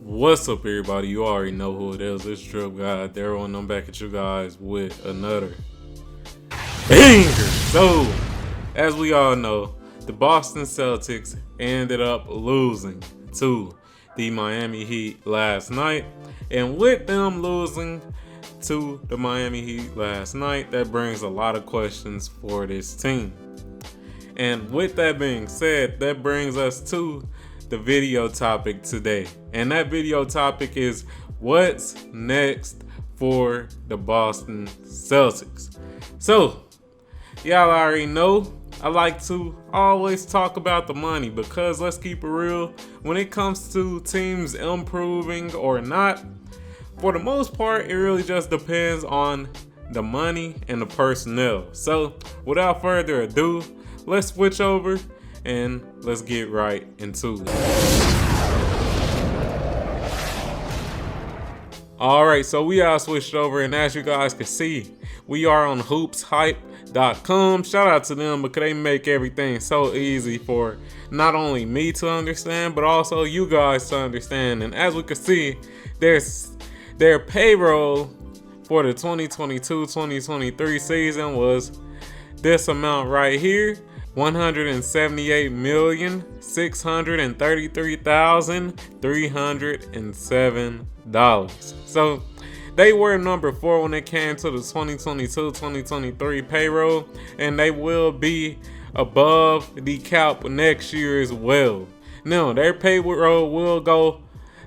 What's up, everybody? You already know who it is. It's DripGodDero, and I'm back at you guys with another banger. So, as we all know, the Boston Celtics ended up losing to the Miami Heat last night. And with them losing to the Miami Heat last night, that brings a lot of questions for this team. And with that being said, that brings us to the video topic today. And that video topic is what's next for the Boston Celtics. So, y'all already know I like to always talk about the money, because let's keep it real, when it comes to teams improving or not, for the most part, it really just depends on the money and the personnel. So, without further ado, let's switch over and let's get right into it. Alright, so we all switched over, and as you guys can see, we are on hoopshype.com. Shout out to them, because they make everything so easy for not only me to understand, but also you guys to understand. And as we can see, their payroll for the 2022-2023 season was this amount right here. $178,633,307. So they were number 4 when it came to the 2022-2023 payroll, and they will be above the cap next year as well. Now, their payroll will go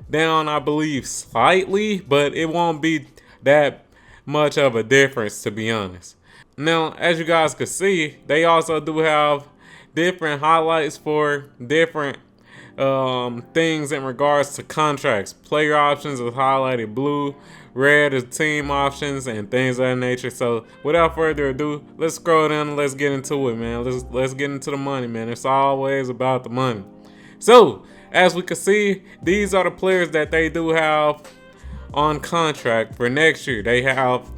down, I believe, slightly, but it won't be that much of a difference, to be honest. Now, as you guys can see, they also do have different highlights for different things in regards to contracts. Player options is highlighted blue, red is team options, and things of that nature. So, without further ado, let's scroll down and let's get into it, man. Let's get into the money, man. It's always about the money. So, as we can see, these are the players that they do have on contract for next year. They have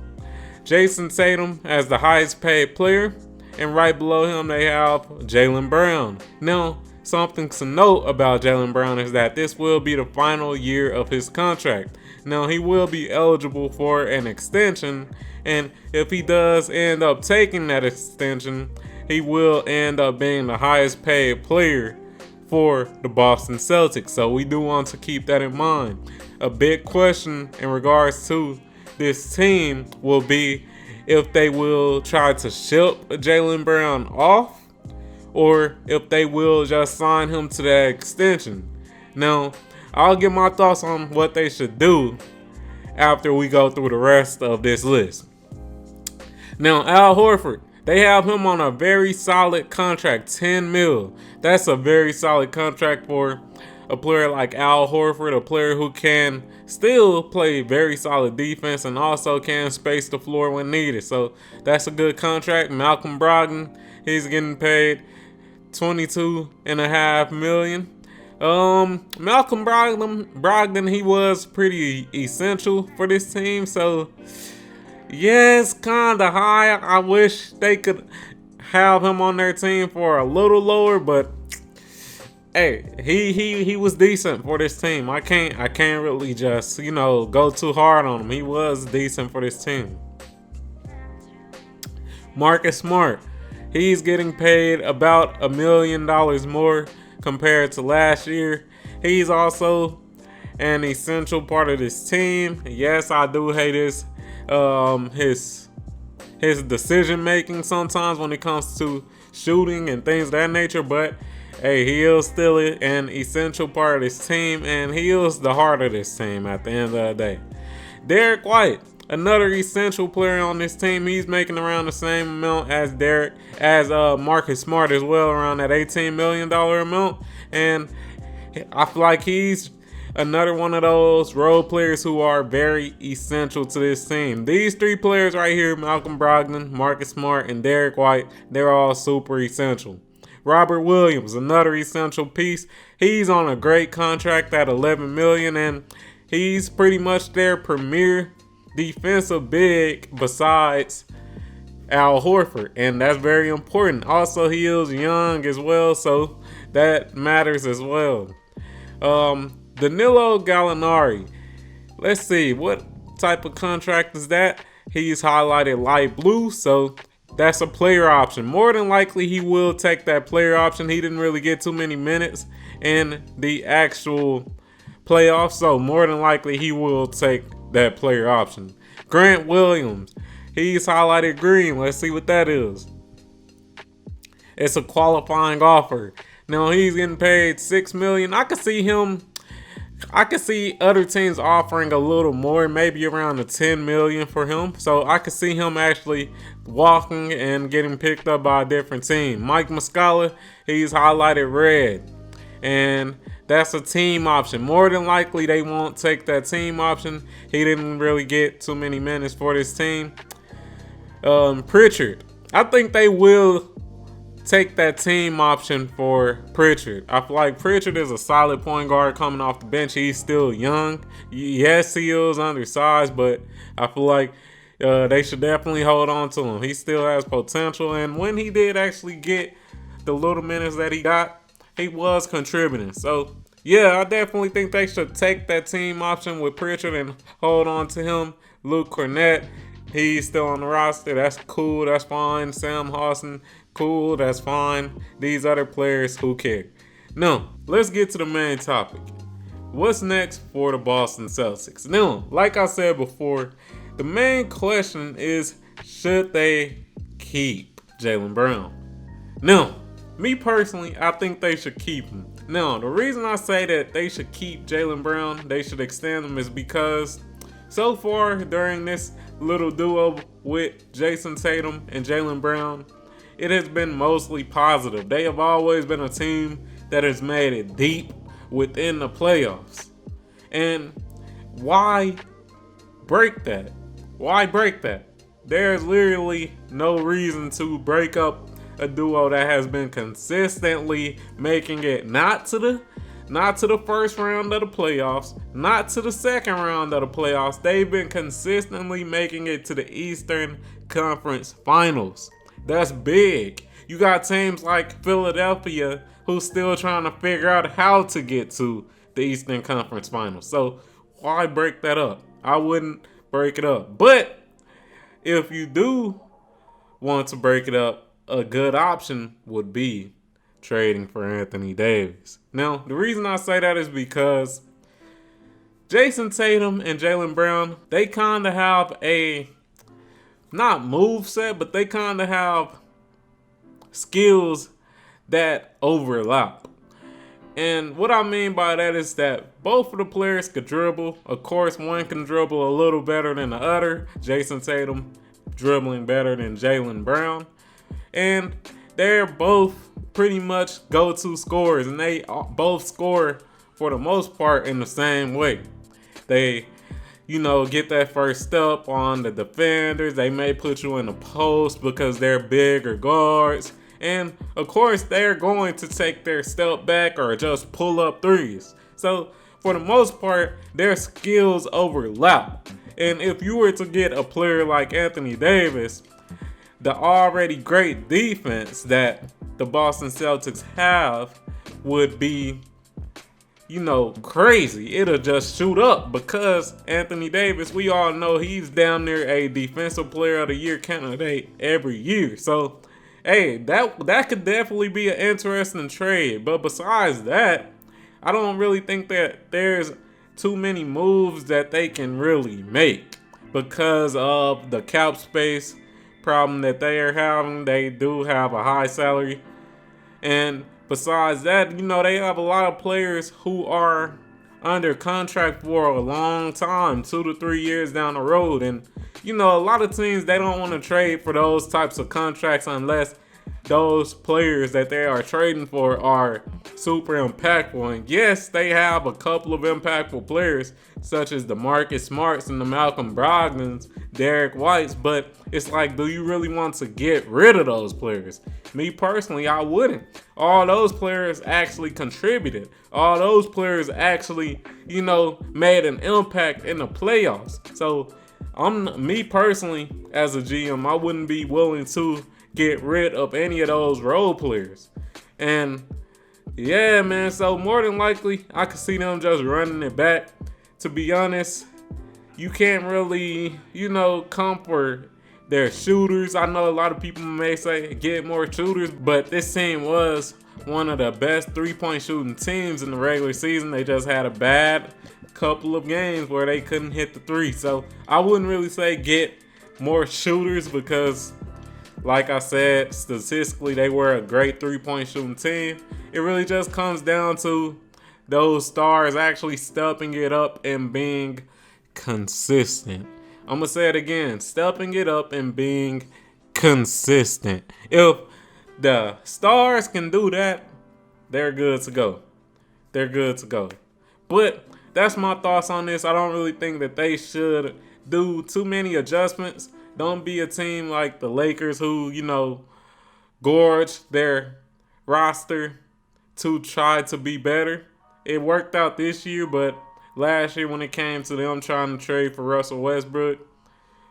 Jason Tatum as the highest paid player, and right below him they have Jaylen Brown. Now, something to note about Jaylen Brown is that this will be the final year of his contract. Now, he will be eligible for an extension, and if he does end up taking that extension, he will end up being the highest paid player for the Boston Celtics. So we do want to keep that in mind. A big question in regards to this team will be if they will try to ship Jaylen Brown off, or if they will just sign him to that extension. Now, I'll give my thoughts on what they should do after we go through the rest of this list. Now, Al Horford, they have him on a very solid contract, $10 million. That's a very solid contract for a player like Al Horford, a player who can still play very solid defense and also can space the floor when needed. So that's a good contract. Malcolm Brogdon, he's getting paid $22.5 million. Malcolm Brogdon, he was pretty essential for this team. So yeah, it's kind of high. I wish they could have him on their team for a little lower, but hey, he was decent for this team. I can't really just, go too hard on him. He was decent for this team. Marcus Smart, he's getting paid about $1 million more compared to last year. He's also an essential part of this team. Yes, I do hate his decision making sometimes when it comes to shooting and things of that nature, but hey, he is still an essential part of this team, and he is the heart of this team at the end of the day. Derek White, another essential player on this team. He's making around the same amount as Marcus Smart as well, around that $18 million amount. And I feel like he's another one of those role players who are very essential to this team. These three players right here, Malcolm Brogdon, Marcus Smart, and Derek White, they're all super essential. Robert Williams, another essential piece. He's on a great contract at $11 million, and he's pretty much their premier defensive big besides Al Horford, and that's very important. Also, he is young as well, so that matters as well. Danilo Gallinari. Let's see, what type of contract is that? He's highlighted light blue, so that's a player option. More than likely, he will take that player option. He didn't really get too many minutes in the actual playoffs, so more than likely, he will take that player option. Grant Williams, he's highlighted green. Let's see what that is. It's a qualifying offer. Now he's getting paid $6 million. I could see other teams offering a little more, maybe around the $10 million for him. So I could see him actually walking and getting picked up by a different team. Mike Muscala, he's highlighted red, and that's a team option. More than likely, they won't take that team option. He didn't really get too many minutes for this team. Pritchard, I think they will take that team option for Pritchard. I feel like Pritchard is a solid point guard coming off the bench. He's still young. Yes, he is undersized, but I feel like they should definitely hold on to him. He still has potential, and when he did actually get the little minutes that he got, he was contributing. So, yeah, I definitely think they should take that team option with Pritchard and hold on to him. Luke Cornett, he's still on the roster. That's cool. That's fine. Sam Hawson, cool. That's fine. These other players, who cares? Now, let's get to the main topic. What's next for the Boston Celtics? Now, like I said before, the main question is, should they keep Jaylen Brown? Now, me personally, I think they should keep him. Now, the reason I say that they should keep Jaylen Brown, they should extend him, is because so far during this little duo with Jason Tatum and Jaylen Brown, it has been mostly positive. They have always been a team that has made it deep within the playoffs. And why break that? Why break that? There's literally no reason to break up a duo that has been consistently making it not to the first round of the playoffs, not to the second round of the playoffs. They've been consistently making it to the Eastern Conference Finals. That's big. You got teams like Philadelphia who's still trying to figure out how to get to the Eastern Conference Finals. So why break that up? I wouldn't break it up. But if you do want to break it up, a good option would be trading for Anthony Davis. Now, the reason I say that is because Jason Tatum and Jaylen Brown, they kind of have a, not moveset, but they kind of have skills that overlap. And what I mean by that is that both of the players could dribble. Of course, one can dribble a little better than the other. Jason Tatum dribbling better than Jaylen Brown. And they're both pretty much go-to scorers, and they both score for the most part in the same way. They, get that first step on the defenders. They may put you in the post because they're bigger guards. And, of course, they're going to take their step back or just pull up threes. So, for the most part, their skills overlap. And if you were to get a player like Anthony Davis, the already great defense that the Boston Celtics have would be, crazy. It'll just shoot up because Anthony Davis, we all know he's down there a Defensive Player of the Year candidate every year. So, hey, that could definitely be an interesting trade. But besides that, I don't really think that there's too many moves that they can really make because of the cap space problem that they are having. They do have a high salary, and besides that, they have a lot of players who are under contract for a long time, 2 to 3 years down the road. And a lot of teams, they don't want to trade for those types of contracts unless those players that they are trading for are super impactful. And yes, they have a couple of impactful players such as the Marcus Smarts and the Malcolm Brogdons, Derek Whites, but it's like, do you really want to get rid of those players? Me personally, I wouldn't. All those players actually contributed. All those players actually, made an impact in the playoffs. So me personally, as a GM, I wouldn't be willing to get rid of any of those role players. And Yeah, man. So more than likely, I could see them just running it back. To be honest, you can't really, come for their shooters. I know a lot of people may say get more shooters, but this team was one of the best three-point shooting teams in the regular season. They just had a bad couple of games where they couldn't hit the three. So I wouldn't really say get more shooters because, like I said, statistically they were a great three-point shooting team. It really just comes down to those stars actually stepping it up and being consistent. I'm gonna say it again, stepping it up and being consistent. If the stars can do that, they're good to go. They're good to go. But that's my thoughts on this. I don't really think that they should do too many adjustments. Don't be a team like the Lakers who, gorge their roster to try to be better. It worked out this year, but last year when it came to them trying to trade for Russell Westbrook,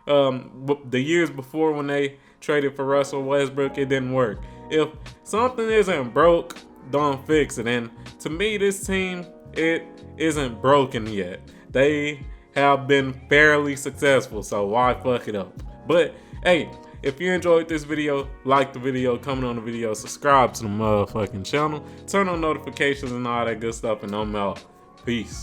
the years before when they traded for Russell Westbrook, it didn't work. If something isn't broke, don't fix it. And to me, this team, it isn't broken yet. They have been fairly successful, so why fuck it up? But hey, if you enjoyed this video, like the video, comment on the video, subscribe to the motherfucking channel, turn on notifications and all that good stuff, and I'm out. Peace.